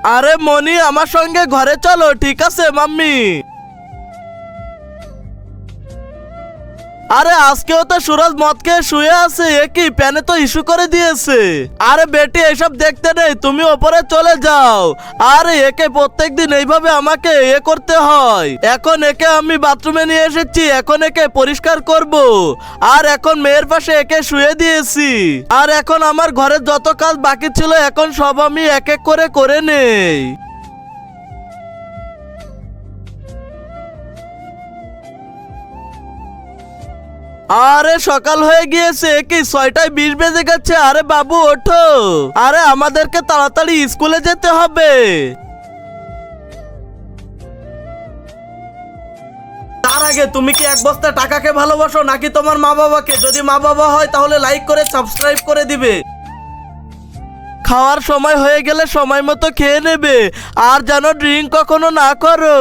আরে মনি, আমার সঙ্গে ঘরে চলো। ঠিক আছে মাম্মি। আরে আজকেও তো সুরজ মদ খেয়ে শুয়ে আছে, একই প্যানে তো ইস্যু করে দিয়েছে। আরে বেটি, এসব দেখতে নেই, তুমি ওপরে চলে যাও। আরে একে প্রত্যেকদিন এইভাবে আমাকে করতে হয়। এখন একে আমি বাথরুমে নিয়ে এসেছি, এখন একে পরিষ্কার করব। আর এখন মেয়ের পাশে একে শুয়ে দিয়েছি। আর এখন আমার ঘরের যত কাজ বাকি ছিল এখন সব আমি এক এক করে নেই। আরে সকাল হয়ে গিয়েছে, কি 6:20 বেজে গেছে। আরে বাবু ওঠো, আরে আমাদেরকে তাড়াতাড়ি স্কুলে যেতে হবে। তার আগে তুমি কি এক বস্তা টাকাকে ভালোবাসো নাকি তোমার মা বাবাকে? যদি মা বাবা হয় তাহলে লাইক করে সাবস্ক্রাইব করে দিবে। খাওয়ার সময় হয়ে গেলে সময় মতো খেয়ে নেবে, আর যেন ড্রিঙ্ক কখনো না করো।